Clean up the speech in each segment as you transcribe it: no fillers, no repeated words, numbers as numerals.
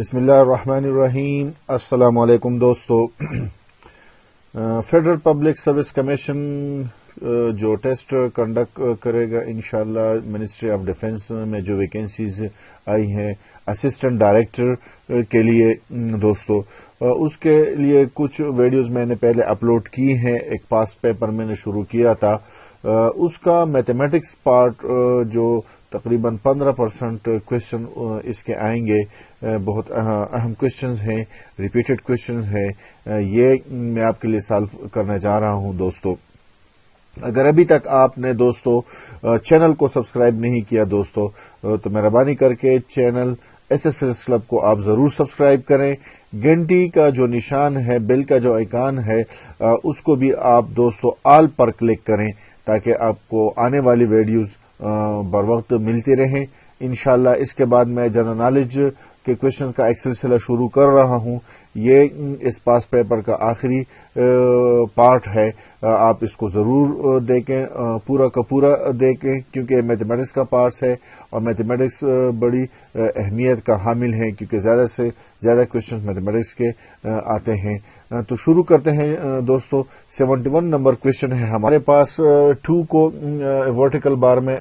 بسم اللہ الرحمن الرحیم. السلام علیکم دوستو. فیڈرل پبلک سروس کمیشن جو ٹیسٹ کنڈکٹ کرے گا انشاءاللہ منسٹری آف ڈیفنس میں جو ویکینسیز آئی ہیں اسسٹنٹ ڈائریکٹر کے لیے دوستو، اس کے لیے کچھ ویڈیوز میں نے پہلے اپلوڈ کی ہیں. ایک پاسٹ پیپر میں نے شروع کیا تھا، اس کا میتھمیٹکس پارٹ جو تقریباً 15% کوشچن اس کے آئیں گے. بہت اہم کوشچنز ہیں، ریپیٹڈ کوشچنز ہیں. یہ میں آپ کے لیے سالو کرنے جا رہا ہوں دوستو. اگر ابھی تک آپ نے دوستو چینل کو سبسکرائب نہیں کیا دوستو، تو مہربانی کر کے channel S S physics club کو آپ ضرور سبسکرائب کریں. گھنٹی کا جو نشان ہے، بیل کا جو آئیکن ہے، اس کو بھی آپ دوستو آل پر کلک کریں تاکہ آپ کو آنے والی ویڈیوز بر وقت ملتی رہیں. انشاءاللہ اس کے بعد میں جنرل نالج کے کوشچن کا ایک سلسلہ شروع کر رہا ہوں. یہ اس پاس پیپر کا آخری پارٹ ہے. آپ اس کو ضرور دیکھیں، پورا کا پورا دیکھیں، کیونکہ میتھمیٹکس کا پارٹس ہے اور میتھمیٹکس بڑی اہمیت کا حامل ہے، کیونکہ زیادہ سے زیادہ کوشچن میتھمیٹکس کے آتے ہیں. تو شروع کرتے ہیں دوستو. 71 نمبر کوشچن ہے ہمارے پاس. 2 کو ورٹیکل بار میں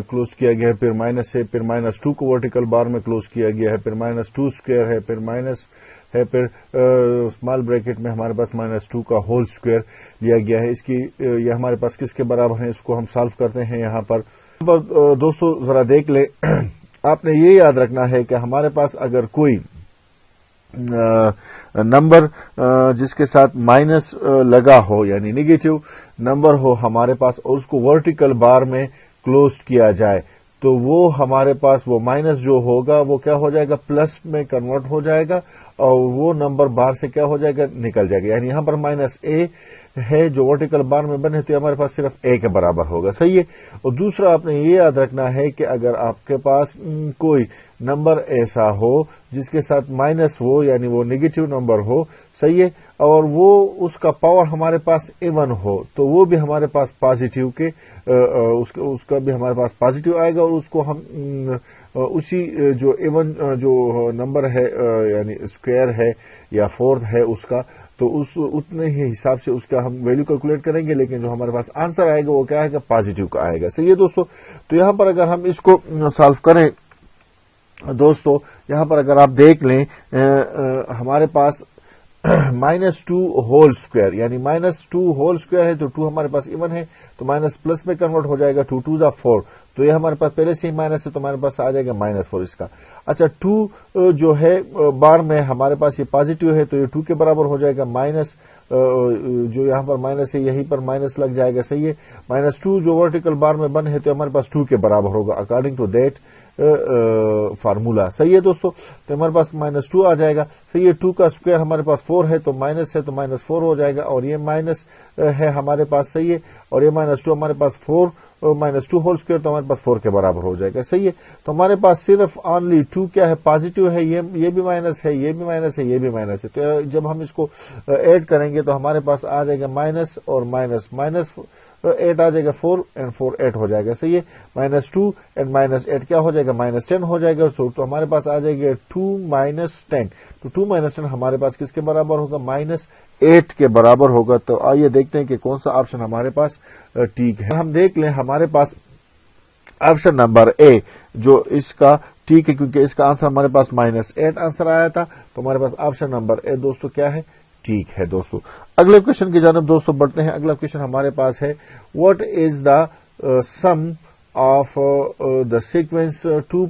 کلوز کیا گیا ہے، پھر مائنس ہے، پھر -2 کو ورٹیکل بار میں کلوز کیا گیا ہے، پھر -2 اسکوائر ہے، پھر مائنس ہے، پھر اسمال بریکٹ میں ہمارے پاس -2 کا ہول اسکوائر لیا گیا ہے. اس کی یہ ہمارے پاس کس کے برابر ہے، اس کو ہم سالو کرتے ہیں. یہاں پر دوستو ذرا دیکھ لیں. آپ نے یہ یاد رکھنا ہے کہ ہمارے پاس اگر کوئی نمبر جس کے ساتھ مائنس لگا ہو، یعنی نیگیٹو نمبر ہو ہمارے پاس، اور اس کو ورٹیکل بار میں کلوز کیا جائے، تو وہ ہمارے پاس وہ مائنس جو ہوگا وہ کیا ہو جائے گا، پلس میں کنورٹ ہو جائے گا، اور وہ نمبر بار سے کیا ہو جائے گا، نکل جائے گا. یعنی یہاں پر -a ہے جو ورٹیکل بار میں بنے، تو ہمارے پاس صرف a کے برابر ہوگا. صحیح ہے. اور دوسرا آپ نے یہ یاد رکھنا ہے کہ اگر آپ کے پاس کوئی نمبر ایسا ہو جس کے ساتھ مائنس ہو، یعنی وہ نیگیٹو نمبر ہو، صحیح ہے، اور وہ اس کا پاور ہمارے پاس ایون ہو، تو وہ بھی ہمارے پاس پازیٹیو کے اس کا بھی ہمارے پاس پازیٹیو آئے گا، اور اس کو ہم اسی جو ایون جو نمبر ہے، یعنی اسکوائر ہے یا فورتھ ہے اس کا، تو اتنے ہی حساب سے اس کا ہم ویلیو کیلکولیٹ کریں گے. لیکن جو ہمارے پاس آنسر آئے گا وہ کیا آئے گا، پازیٹیو کا آئے گا. صحیح ہے دوستو. تو یہاں پر اگر ہم اس کو سالو کریں دوستو، یہاں پر اگر آپ دیکھ لیں ہمارے پاس -2 ہول اسکوائر، یعنی -2 ہول اسکوائر ہے، تو 2 ہمارے پاس ایون ہے، تو مائنس پلس میں کنورٹ ہو جائے گا. 2 2 4، تو یہ ہمارے پاس پہلے سے ہی مائنس ہے، تو ہمارے پاس آ جائے گا -4 اس کا. اچھا 2 جو ہے بار میں ہمارے پاس یہ پازیٹیو ہے، تو یہ 2 کے برابر ہو جائے گا. مائنس جو یہاں پر مائنس ہے، یہیں پر مائنس لگ جائے گا. صحیح ہے. -2 جو ورٹیکل بار میں بن ہے، تو ہمارے پاس 2 کے برابر ہوگا اکارڈنگ ٹو دیٹ فارمولا. صحیح ہے دوستو. تو ہمارے پاس -2 آ جائے گا. صحیح ہے. 2 کا اسکوائر ہمارے پاس 4 ہے، تو مائنس ہے، تو -4 ہو جائے گا، اور یہ مائنس ہے ہمارے پاس. صحیح ہے. اور یہ -2 ہمارے پاس 4 -2 ہول اسکوائر، تو ہمارے پاس 4 کے برابر ہو جائے گا. صحیح ہے. تو ہمارے پاس صرف اونلی 2 کیا ہے، پازیٹیو ہے. یہ بھی مائنس ہے، یہ بھی مائنس ہے، یہ بھی مائنس ہے. تو جب ہم اس کو ایڈ کریں گے تو ہمارے پاس آ جائے گا مائنس اور مائنس 8 آ جائے گا. 4 and 4 8 ہو جائے گا. صحیح ہے. -2 and -8 کیا ہو جائے گا، -10 ہو جائے گا. تو ہمارے پاس آ جائے گا 2 - 10. تو 2 - 10 ہمارے پاس کس کے برابر ہوگا، -8 کے برابر ہوگا. تو آئیے دیکھتے ہیں کہ کون سا آپشن ہمارے پاس ٹھیک ہے. ہم دیکھ لیں ہمارے پاس آپشن نمبر اے جو اس کا ٹھیک ہے، کیونکہ اس کا آنسر ہمارے پاس -8 آنسر آیا تھا، تو ہمارے پاس آپشن نمبر اے دوستو کیا ہے، ٹھیک ہے دوستو. اگلے کوشچن کی جانب دوستو بڑھتے ہیں. اگلا کوشچن ہمارے پاس ہے، what is the some of the sequence 2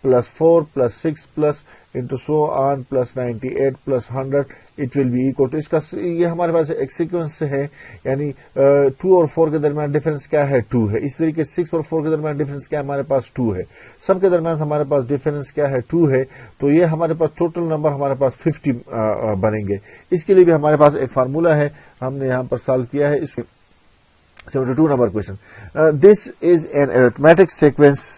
+ 4 + 6 + so on + 98 + 100 it will be equal. تو اس کا یہ ہمارے پاس ایک سیکوینس ہے، یعنی 2 اور 4 کے درمیان ڈفرنس کیا ہے، 2 ہے. اس طریقے 6 اور 4 کے درمیان ڈفرنس کیا ہے، ہمارے پاس 2 ہے. سب کے درمیان ہمارے پاس ڈفرنس کیا ہے، 2 ہے. تو یہ ہمارے پاس ٹوٹل نمبر ہمارے پاس 50 بنیں گے. اس کے لیے بھی ہمارے پاس ایک فارمولا ہے، ہم نے یہاں پر سالو کیا ہے. اس 72 number question. This is an arithmetic sequence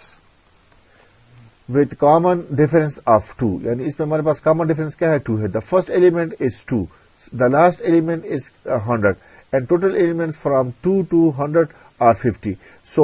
with common difference of 2. یعنی اس میں ہمارے پاس common difference کیا ہے، 2 ہے. The first element is 2, the last element is 100 and total elements from 2 to 100 are 50. So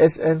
Sn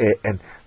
AN.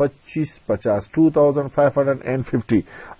2550, 2550.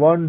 1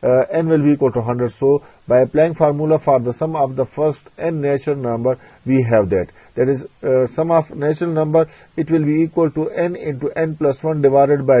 n will be equal to 100. So by applying formula for the sum of the first n natural number, we have that is sum of natural number, it will be equal to n into n plus 1 divided by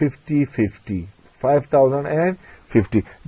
5050, 5050.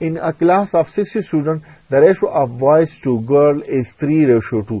in a class of 60 students, the ratio of boys to girl is 3:2.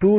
2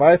5,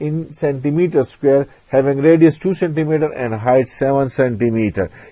in centimeter square having radius 2 centimeter and height 7 centimeter.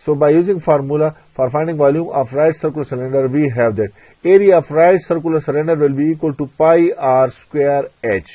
So by using formula for finding volume of right circular cylinder, we have that area of right circular cylinder will be equal to pi r square h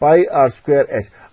pi r square h.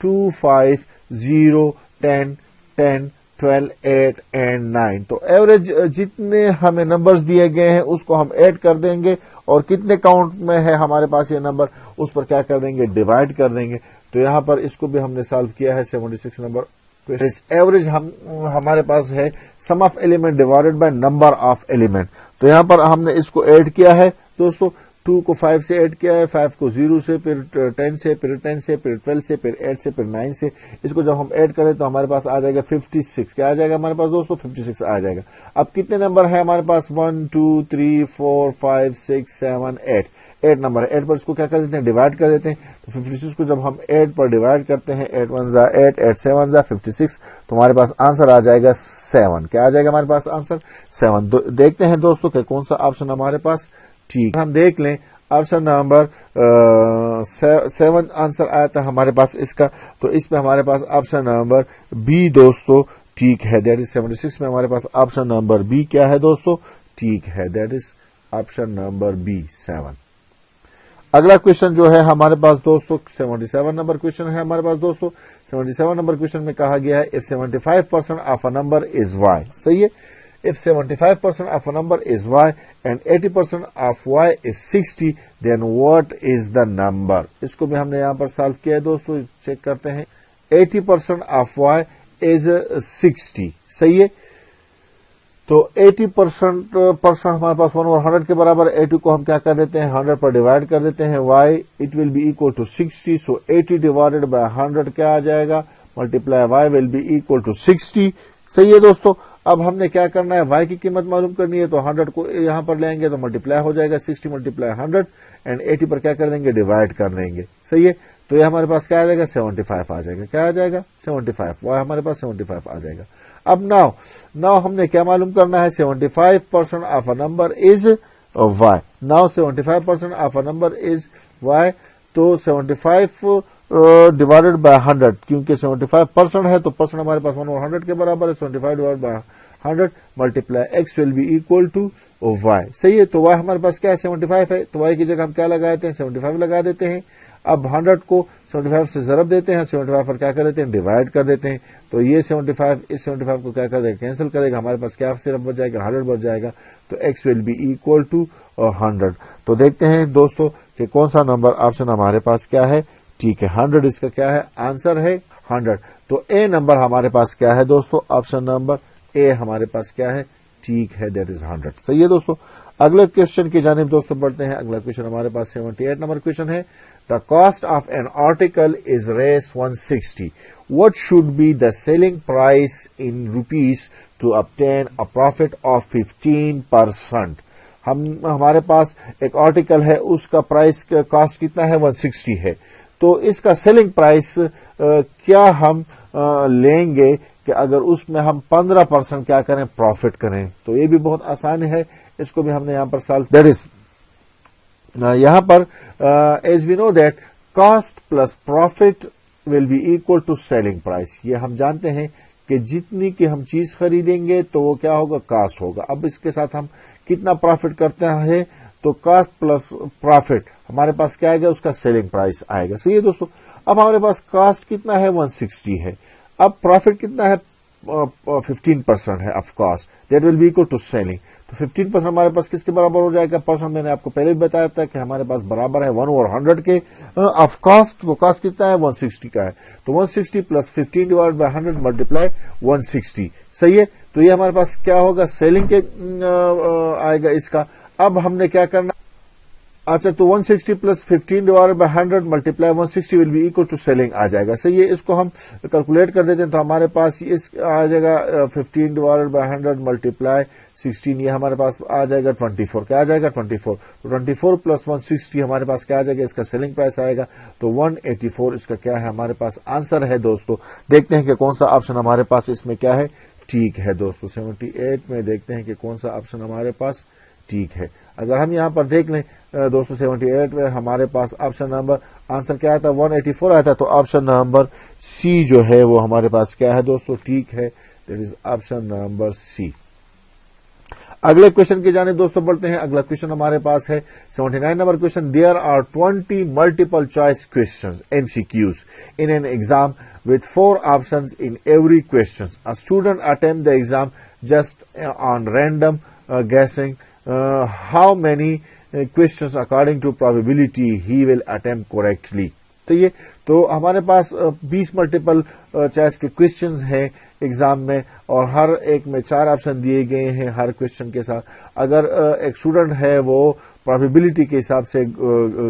2 5 0 10 10 12, 8 and 9. تو average جتنے ہمیں numbers دیے گئے ہیں اس کو ہم add کر دیں گے اور کتنے کاؤنٹ میں ہے ہمارے پاس یہ نمبر اس پر کیا کر دیں گے, ڈیوائڈ کر دیں گے. تو یہاں پر اس کو بھی ہم نے سالو کیا ہے. 76 نمبر ایوریج ہمارے پاس ہے sum of element divided by number of element. تو یہاں پر ہم نے اس کو ایڈ کیا ہے دوستو, 2 کو 5 سے ایڈ کیا ہے, 5 کو 0 سے, پھر 10 سے, پھر 10 سے, پھر 12 سے, پھر 8 سے, پھر 9 سے. اس کو جب ہم ایڈ کریں تو ہمارے پاس آ جائے گا 56. کیا آ جائے گا ہمارے پاس دوستو, 56 آ جائے گا. اب کتنے نمبر ہیں ہمارے پاس, 1 2 3 4 5 6 7 8 8 نمبر ہے. 8 پر اس کو کیا کر دیتے ہیں, ڈیوائڈ کر دیتے ہیں. تو 56 کو جب ہم 8 پر ڈیوائڈ کرتے ہیں, 8 1 = 8, 8 7 = 56, تو ہمارے پاس آنسر آ جائے گا 7. کیا آ جائے گا ہمارے پاس آنسر 7. دیکھتے ہیں دوستو کہ کون سا آپشن ہمارے پاس ٹھیک. ہم دیکھ لیں آپشن نمبر 7 آنسر آیا تھا ہمارے پاس اس کا, تو اس میں ہمارے پاس آپشن نمبر بی دوستو ٹھیک ہے. دیٹ از 76 میں ہمارے پاس آپشن نمبر بی کیا ہے دوستو, ٹھیک ہے. That is option number be 7. اگلا کوشچن جو ہے ہمارے پاس دوستو 77 نمبر کوشچن ہے ہمارے پاس دوستو. 77 نمبر کوشچن میں کہا گیا ہے if 75% of a number is y. صحیح ہے, if 75% of a number is y and 80% of y is 60, then what is the number. اس کو بھی ہم نے یہاں پر سالو کیا ہے دوستو, چیک کرتے ہیں. 80% of y is 60. صحیح ہے, تو 80% ہمارے پاس 1/100 کے برابر. 80 کو ہم کیا کر دیتے ہیں, 100 پر ڈیوائڈ کر دیتے ہیں. y it will be equal to 60. so 80 divided by 100 کیا آ جائے گا, multiply y will be equal to 60. صحیح ہے دوستو. اب ہم نے کیا کرنا ہے, y کی قیمت معلوم کرنی ہے, تو 100 کو یہاں پر لیں گے تو ملٹیپلائی ہو جائے گا. 60 ملٹیپلائی 100 اینڈ 80 پر کیا کر دیں گے, ڈیوائڈ کر دیں گے. صحیح ہے, تو یہ ہمارے پاس کیا آ جائے گا, 75 آ جائے گا. کیا آ جائے گا, 75. y ہمارے پاس 75 آ جائے گا. اب ناؤ ہم نے کیا معلوم کرنا ہے, 75% of a number is y. Now 75% of a number is y, تو 75 ڈیوائڈیڈ بائی 100, کیونکہ 75% ہے تو پرسنٹ ہمارے پاس 1/100 کے برابر ہے. 75 divide by 100 multiply x will be equal to y. صحیح ہے, تو y ہمارے پاس کیا ہے, 75 ہے, تو y کی جگہ ہم کیا لگا دیتے ہیں, 75 لگا دیتے ہیں. اب 100 کو 75 سے ضرب دیتے ہیں, 75 پر کیا کر دیتے ہیں, ڈیوائڈ کر دیتے ہیں. تو یہ 75 اس 75 کو کیا کر دے گا, کینسل کرے گا. ہمارے پاس کیا صرف بچ جائے گا, 100 بچ جائے گا. تو x will be equal to 100. تو دیکھتے ہیں دوستو کہ کون سا نمبر آپشن ہمارے پاس کیا ہے, ٹھیک ہے. 100 اس کا کیا ہے, آنسر ہے 100. تو اے نمبر ہمارے پاس کیا ہے دوستو, آپشن نمبر اے ہمارے پاس کیا ہے, ٹھیک ہے. That is 100. صحیح ہے دوستو. اگلے کوشچن کی جانب دوستو بڑھتے ہیں. اگلا کوشچن ہمارے پاس 78 نمبر کوشچن ہے. The cost of an article is Rs 160. What should be the selling price in rupees to obtain a profit of 15%? ہمارے پاس ایک آرٹیکل ہے, اس کا پرائس کاسٹ کتنا ہے, 160 ہے. تو اس کا سیلنگ پرائس کیا ہم لیں گے کہ اگر اس میں ہم 15% کیا کریں, پروفٹ کریں. تو یہ بھی بہت آسان ہے, اس کو بھی ہم نے یہاں پر سالو. دیٹ از یہاں پر as we know that cost plus profit will be equal to selling price. یہ ہم جانتے ہیں کہ جتنی کی ہم چیز خریدیں گے تو وہ کیا ہوگا, کاسٹ ہوگا. اب اس کے ساتھ ہم کتنا پروفٹ کرتے ہیں, تو کاسٹ پلس پروفٹ ہمارے پاس کیا آئے گا, اس کا سیلنگ پرائس آئے گا. صحیح ہے دوستو. اب ہمارے پاس کاسٹ کتنا ہے, 160 ہے. اب پروفٹ کتنا ہے, 15% ہے of cost. That will be equal to selling. تو 15% ہمارے پاس کس کے برابر ہو جائے گا, پرسنٹ. میں نے آپ کو پہلے بھی بتایا تھا کہ ہمارے پاس برابر ہے 1/100 کے آف کاسٹ. تو کاسٹ کتنا ہے, 160 کا ہے. تو 160 پلس 15 ڈیوائڈ بائی 100 ملٹیپلائی 160. صحیح ہے. تو یہ ہمارے پاس کیا ہوگا, سیلنگ کے آئے گا اس کا. اب ہم نے کیا کرنا, اچھا, تو 160 plus 15 divide by 100 multiply 160 will be equal to selling آ جائے گا. صحیح ہے. اس کو ہم کیلکولیٹ کر دیتے ہیں تو ہمارے پاس اس آ جائے گا 15 ڈیوائڈ بائی 100 ملٹیپلائی 16. یہ ہمارے پاس آ جائے گا 24. کیا آ جائے گا, 24. تو 24 پلس 160 ہمارے پاس کیا آ جائے گا, اس کا سیلنگ پرائس آئے گا. تو 184 اس کا کیا ہے, ہمارے پاس آنسر ہے دوستو. دیکھتے ہیں کہ کون سا آپشن ہمارے پاس اس میں کیا ہے, ٹھیک ہے دوستو. 78 میں دیکھتے ہیں کہ کون سا آپشن ہمارے پاس ٹھیک ہے. اگر ہم یہاں پر دیکھ لیں دوستو 78 میں ہمارے پاس آپشن نمبر آنسر کیا آیا تھا, 184 آیا تھا. تو آپشن نمبر سی جو ہے وہ ہمارے پاس کیا ہے دوستو, ٹھیک ہے. دیٹ از آپشن نمبر سی. اگلے کوشچن کی جانب دوستوں بڑھتے ہیں. اگلا کوشچن ہمارے پاس ہے 79 number question. There are 20 multiple choice questions MCQs in an exam with 4 options in every question. A student attempt the exam just on random guessing how many questions according to probability he will attempt correctly. تو ہمارے پاس 20 multiple choice کے questions ہیں exam میں اور ہر ایک میں 4 option دیے گئے ہیں ہر کوشچن کے ساتھ. اگر ایک اسٹوڈنٹ ہے وہ پرابیبلٹی کے حساب سے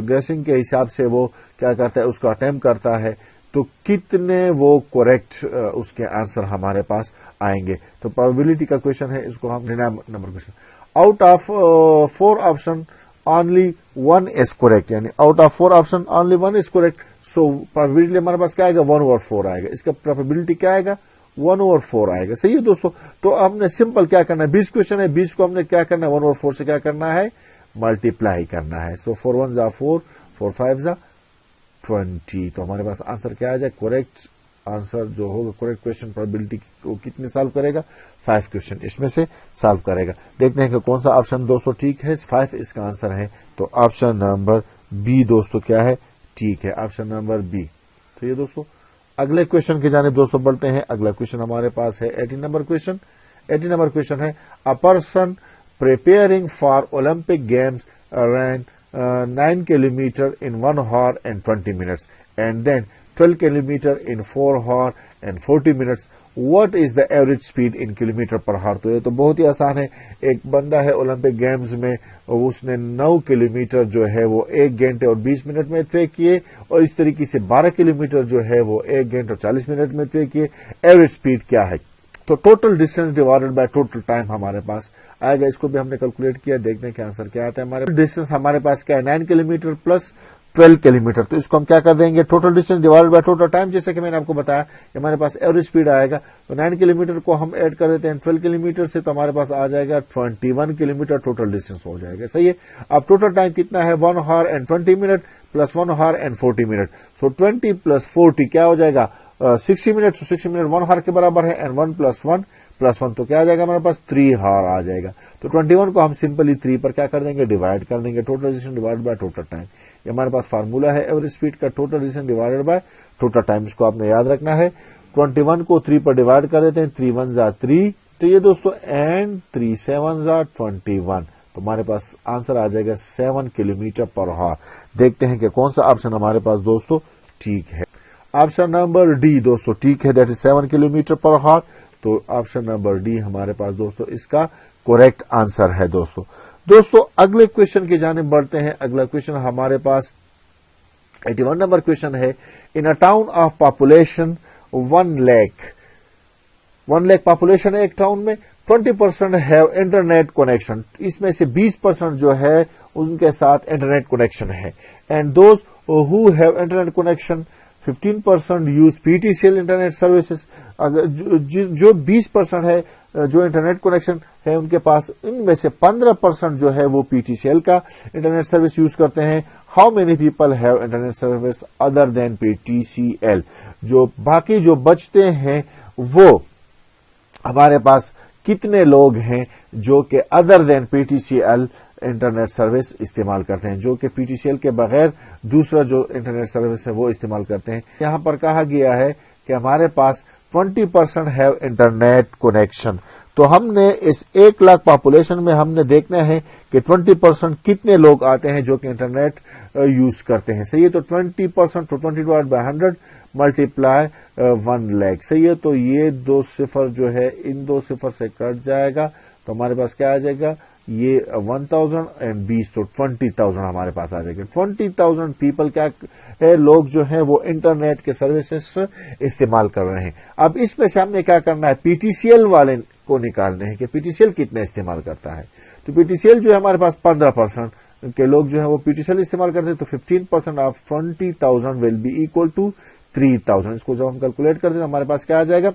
گیسنگ کے حساب سے وہ کیا کرتا ہے اس کو اٹیمپٹ کرتا ہے تو کتنے وہ کریکٹ اس کے آنسر ہمارے پاس آئیں گے. تو پرابیبلٹی کا کوشچن ہے, اس کو ہم 9 number question. Out of 4 option only 1 is correct, یعنی out of 4 option only 1 is correct. So probability ہمارے پاس کیا آئے گا 1/4 آئے گا. اس کا probability کیا آئے گا 1/4 آئے گا. صحیح ہے دوستو. تو ہم نے سمپل کیا کرنا ہے 20 کوشچن ہے 20 کو ہم نے کیا کرنا ہے 1/4 سے کیا کرنا ہے ملٹیپلائی کرنا ہے. سو 4 1 = 4 4 5 = 20. تو ہمارے پاس آنسر کیا آ جائے کریکٹ آنسر جو ہوگا کریکٹ کوشچن پرابیبلٹی کو کتنے سالو کرے گا 5 کوشچن اس میں سے سالو کرے گا. دیکھتے ہیں کہ کون سا آپشن دوستو ٹھیک ہے. 5 اس کا آنسر ہے. تو آپشن نمبر بی دوستو کیا ہے ٹھیک ہے آپشن نمبر بی. تو یہ دوستو اگلے کوشچن کی جانب دوستو بڑھتے ہیں. اگلا کوشچن ہمارے پاس ہے 18 نمبر کوشچن. 18 نمبر کوشچن ہے a person preparing for Olympic Games ran 9 kilometer in 1 hour and 20 minutes and then 12 kilometer in 4 hour and 40 minutes. What is the average speed in kilometer per hour? تو یہ تو بہت ہی آسان ہے. ایک بندہ ہے اولمپک گیمز میں اس نے 9 کلومیٹر جو ہے وہ 1 گھنٹے اور 20 منٹ میں طے کیے اور اس طریقے سے 12 کلومیٹر جو ہے وہ 1 گھنٹے اور 40 منٹ میں طے کیے. ایوریج سپیڈ کیا ہے تو total distance divided by total time ہمارے پاس آئے گا. اس کو بھی ہم نے کیلکولیٹ کیا. دیکھتے ہیں کہ آنسر کیا آتا ہے. ہمارے ڈسٹینس ہمارے پاس کیا ہے 9 کلومیٹر پلس 12 کلومیٹر. تو اس کو ہم کیا کر دیں گے total distance divide by total time. جیسے کہ میں نے آپ کو بتایا کہ ہمارے پاس ایوریج سپیڈ آئے گا تو 9 کلومیٹر کو ہم ایڈ کر دیتے ہیں 12 کلومیٹر سے تو ہمارے پاس آ جائے گا 21 کلومیٹر ٹوٹل ڈسٹینس ہو جائے گا. صحیح ہے. اب ٹوٹل ٹائم کتنا ہے 1 hour and 20 minutes plus 1 hour and 40 minutes. سو 20 + 40 کیا ہو جائے گا 60 منٹ. 60 منٹ 1 hour کے برابر ہے اینڈ 1 + 1 + 1 تو کیا آ جائے گا ہمارے پاس 3 hour آ جائے گا. تو 21 کو ہم سمپلی 3 پر کیا کر دیں گے ڈیوائڈ کر دیں گے. Total distance divide by total time. یہ ہمارے پاس فارمولا ہے ایوریج سپیڈ کا total distance divided by total time. اس کو آپ نے یاد رکھنا ہے. 21 کو 3 پر ڈیوائڈ کر دیتے ہیں 3 1 = 3. تو یہ دوستو اینڈ 3 7 = 21. تو ہمارے پاس آنسر آ جائے گا 7 کلومیٹر پر ہار. دیکھتے ہیں کہ کون سا آپشن ہمارے پاس دوستو ٹھیک ہے. آپشن نمبر ڈی دوستو ٹھیک ہے دیٹ از 7 کلومیٹر پر ہار. تو آپشن نمبر ڈی ہمارے پاس دوستو اس کا کریکٹ آنسر ہے. دوستو اگلے کوشچن کی جانب بڑھتے ہیں. اگلا کوشچن ہمارے پاس 81 نمبر کوشچن ہے. In a town of population 1 lakh population ہے ایک ٹاؤن میں 20% ہیو انٹرنیٹ کنیکشن. اس میں سے 20% جو ہے ان کے ساتھ انٹرنیٹ کنیکشن ہے. And those who have internet connection 15% use PTCL internet services. جو 20% ہے جو انٹرنیٹ کنیکشن ہے ان کے پاس ان میں سے 15% جو ہے وہ PTCL کا انٹرنیٹ سروس یوز کرتے ہیں. How many people have internet service other than PTCL. جو باقی جو بچتے ہیں وہ ہمارے پاس کتنے لوگ ہیں جو کہ other than PTCL internet service استعمال کرتے ہیں جو کہ PTCL کے بغیر دوسرا جو انٹرنیٹ سروس ہے وہ استعمال کرتے ہیں. یہاں پر کہا گیا ہے کہ ہمارے پاس 20% ہیو انٹرنیٹ کنیکشن. تو ہم نے اس 1 لاکھ پاپولیشن میں ہم نے دیکھنا ہے کہ 20% کتنے لوگ آتے ہیں جو کہ انٹرنیٹ یوز کرتے ہیں. صحیح ہے. تو 20% تو 20/100 ملٹیپلائی 1 lakh. صحیح ہے. تو یہ 2 صفر جو ہے ان 2 صفر سے کٹ جائے گا تو ہمارے پاس کیا آ جائے گا یہ 1000 اینڈ 20 تو 20,000 ہمارے پاس آ جائے گا. 20,000 پیپل کیا ہے لوگ جو ہیں وہ انٹرنیٹ کے سروسز استعمال کر رہے ہیں. اب اس میں سے ہم نے کیا کرنا ہے PTCL والے کو نکالنے ہیں کہ PTCL کتنے استعمال کرتا ہے. تو PTCL جو ہے ہمارے پاس 15% کے لوگ جو ہیں وہ PTCL استعمال کرتے ہیں. تو 15% of 20,000 will be equal to 3,000. اس کو جب ہم کیلکولیٹ کرتے ہیں ہمارے پاس کیا آ جائے گا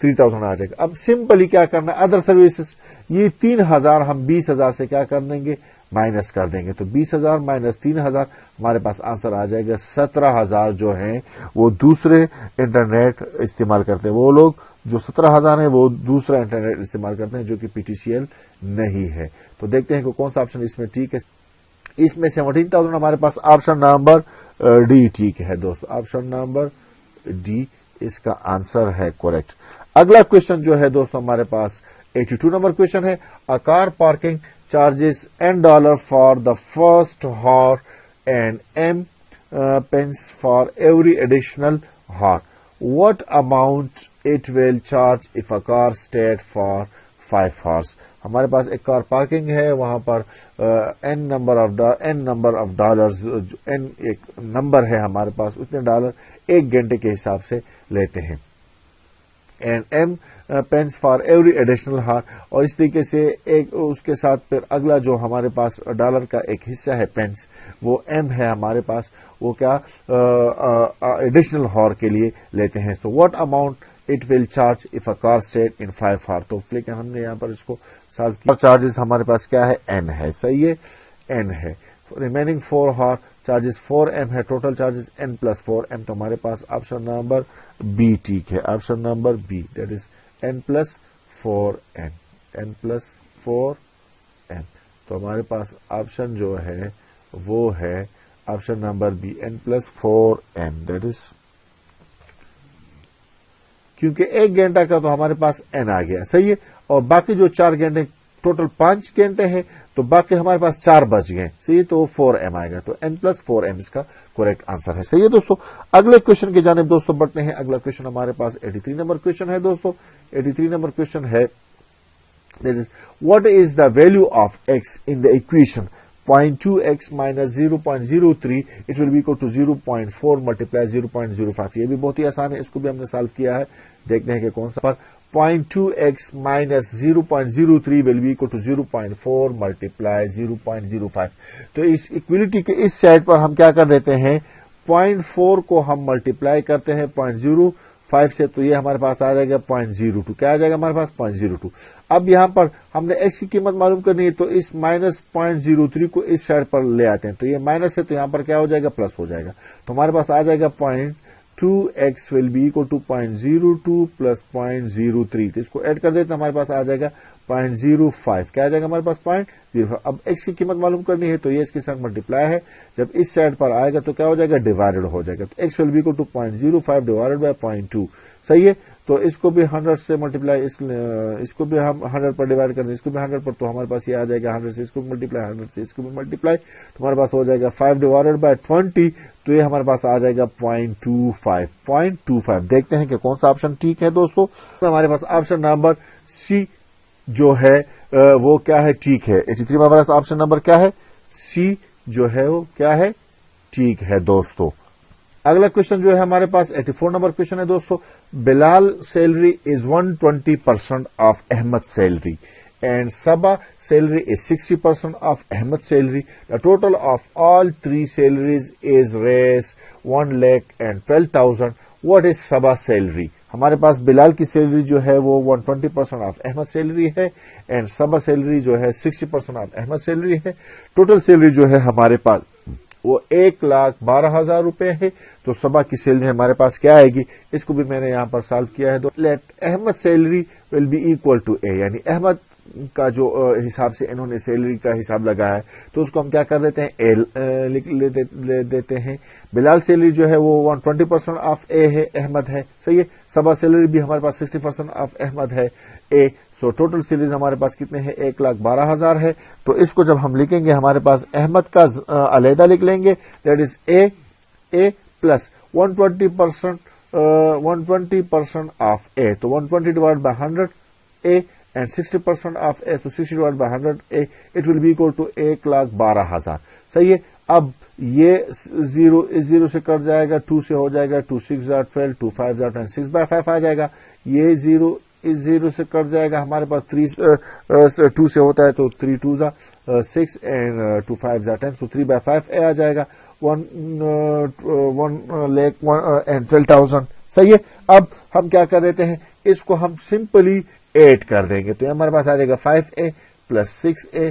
3,000 آ جائے گا. اب سمپلی کیا کرنا ہے ادر سروسز یہ 3,000 ہم 20,000 سے کیا کر دیں گے مائنس کر دیں گے. تو 20,000 مائنس 3,000 ہمارے پاس آنسر آ جائے گا 17,000 جو ہیں وہ دوسرے انٹرنیٹ استعمال کرتے ہیں وہ لوگ جو 17,000 ہے وہ دوسرا انٹرنیٹ استعمال کرتے ہیں جو کہ PTCL نہیں ہے. تو دیکھتے ہیں کہ کون سا آپشن اس میں ٹھیک ہے. اس میں 17,000 ہمارے پاس آپشن نمبر ڈی ٹھیک ہے دوستو. آپشن نمبر ڈی اس کا آنسر ہے کریکٹ. اگلا کوشچن جو ہے دوستو ہمارے پاس 82 نمبر کوشچن ہے. A car parking charges $N for the first hour and M for every additional hour. What amount it will charge if a car stayed for 5 hours. ہمارے پاس ایک car parking ہے, وہاں پر n number of dollars, n ایک number ہے ہمارے پاس, اتنے dollar ایک گھنٹے کے حساب سے لیتے ہیں. And M pence for every additional hour, اور اس طریقے سے ایک اس کے ساتھ پھر اگلا جو ہمارے پاس ڈالر کا ایک حصہ ہے پینس, وہ M ہے ہمارے پاس, وہ کیا ایڈیشنل ہار کے لیے لیتے ہیں. So what amount it will charge of a car stayed in 5 hours. تو لیکن ہم نے یہاں پر اس کو سالو کیا. چارجز ہمارے پاس کیا ہے, N ہے. صحیح ہے, N ہے. ریمیننگ 4 hours چارجز 4M ہے, ٹوٹل چارجز N+4M. تو ہمارے پاس آپشن نمبر بی ٹھیک ہے. Option number be, that is N+4M. N+4M. تو ہمارے پاس آپشن جو ہے وہ ہے option number be, N+4M. That is کیونکہ ایک گھنٹہ کا تو ہمارے پاس N آ گیا. صحیح ہے, اور باقی جو 4 گھنٹے, ٹوٹل 5 گھنٹے ہیں, تو باقی ہمارے پاس 4 بچ گئے. صحیح ہے, تو 4M آئے گا. تو N+4M اس کا کریکٹ آنسر ہے. صحیح ہے دوستو. اگلے کوشچن کی جانب دوستو بڑھتے ہیں. اگلا کوشچن ہمارے پاس 83 نمبر کوشچن ہے دوستو. 83 نمبر کوشچن ہے, what is the value of x in the equation 0.2x minus 0.03 it will be equal to 0.4 multiply 0.05. یہ بھی بہت ہی آسان ہے, اس کو بھی ہم نے سالو کیا ہے. دیکھتے ہیں کہ کون سا. 0.2x minus 0.03 will be equal to 0.4 multiply 0.05. تو اس اکویلٹی کے اس سائڈ پر ہم کیا کر دیتے ہیں, 0.4 کو ہم ملٹیپلائی کرتے ہیں 0.05 سے, تو یہ ہمارے پاس آ جائے گا 0.02. کیا آ جائے گا ہمارے پاس 0.02. اب یہاں پر ہم نے x کی قیمت معلوم کرنی ہے, تو اس مائنس 0.03 کو اس سائڈ پر لے آتے ہیں. تو یہ مائنس ہے, تو یہاں پر کیا ہو جائے گا, پلس ہو جائے گا. تو ہمارے پاس آ جائے گا 0.2x will be equal to 0.02 plus 0.03. تو اس کو ایڈ کر دیتے ہیں, ہمارے پاس آ جائے گا 0.05. کیا آ جائے گا ہمارے پاس 0.05. اب x کی قیمت معلوم کرنی ہے, تو یہ اس کے ساتھ ملٹیپلائی ہے. جب اس سائڈ پر آئے گا تو کیا ہو جائے گا, ڈیوائڈڈ ہو جائے گا. تو x will be equal to 0.05 divided by 0.2. صحیح ہے. تو اس کو بھی 100 سے ملٹیپلائی, اس کو بھی ہم 100 پر ڈیوائڈ کر دیں, اس کو بھی 100 پر, تو ہمارے پاس یہ آ جائے گا 100 سے اس کو بھی ملٹیپلائی, 100 سے اس کو بھی ملٹیپلائی, تو ہمارے پاس ہو جائے گا 5 divided by 20. تو یہ ہمارے پاس آ جائے گا 0.25. دیکھتے ہیں کہ کون سا آپشن ٹھیک ہے دوستو. ہمارے پاس آپشن نمبر سی جو ہے وہ کیا ہے, ٹھیک ہے. 83 میں ہمارے پاس آپشن نمبر کیا ہے, سی جو ہے وہ کیا ہے, ٹھیک ہے دوستو. اگلا کوشچن جو ہے ہمارے پاس 84 نمبر کوشچن ہے دوستو. Bilal salary is 120% of Ahmed salary and Saba salary is 60% of Ahmed salary. The total of all 3 salaries is ریز 1,12,000. What is Saba salary. ہمارے پاس بلال کی سیلری جو ہے وہ 120% آف احمد سیلری ہے, اینڈ سبا سیلری جو ہے 60% آف احمد سیلری ہے. ٹوٹل سیلری جو ہے ہمارے پاس وہ 1,12,000 روپے ہے. تو سبا کی سیلری ہمارے پاس کیا آئے گی, اس کو بھی میں نے یہاں پر سالو کیا ہے. تو let Ahmed salary will be equal to A, یعنی احمد کا جو حساب سے انہوں نے سیلری کا حساب لگایا ہے, تو اس کو ہم کیا کر دیتے ہیں, اے لے دیتے ہیں. بلال سیلری جو ہے وہ 120% آف اے ہے, احمد ہے. صحیح ہے. سبا سیلری بھی ہمارے پاس 60% آف احمد ہے, اے. سو ٹوٹل سیلریز ہمارے پاس کتنے ہیں, 1,12,000 ہے. تو اس کو جب ہم لکھیں گے ہمارے پاس احمد کا علیحدہ لکھ لیں گے, that is A plus 120% of A. تو 120 divide by 100 A and 60% of A, تو 60 divide by 100 A, it will be equal to 1,12,000. صحیح ہے. اب یہ 0 سے کٹ جائے گا, 2 سے ہو جائے گا, 2 6 12, 2 5 10, 6/5 آ جائے گا. یہ 0 سے کٹ جائے گا, ہمارے پاس 2 سے ہوتا ہے, تو 3 2 6 اینڈ 2 5 10, so 3/5 اے آ جائے گا. 1,12,000. صحیح ہے. اب ہم کیا کر دیتے ہیں, اس کو ہم سمپلی ایڈ کر دیں گے, تو ہمارے پاس آ جائے گا 5A plus 6A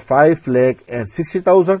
5,60,000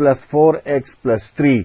+4x + 3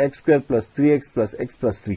x² + 3x + x + 3।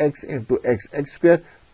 x × x, x²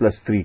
+3।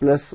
+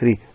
-3।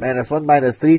-1 -3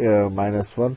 -1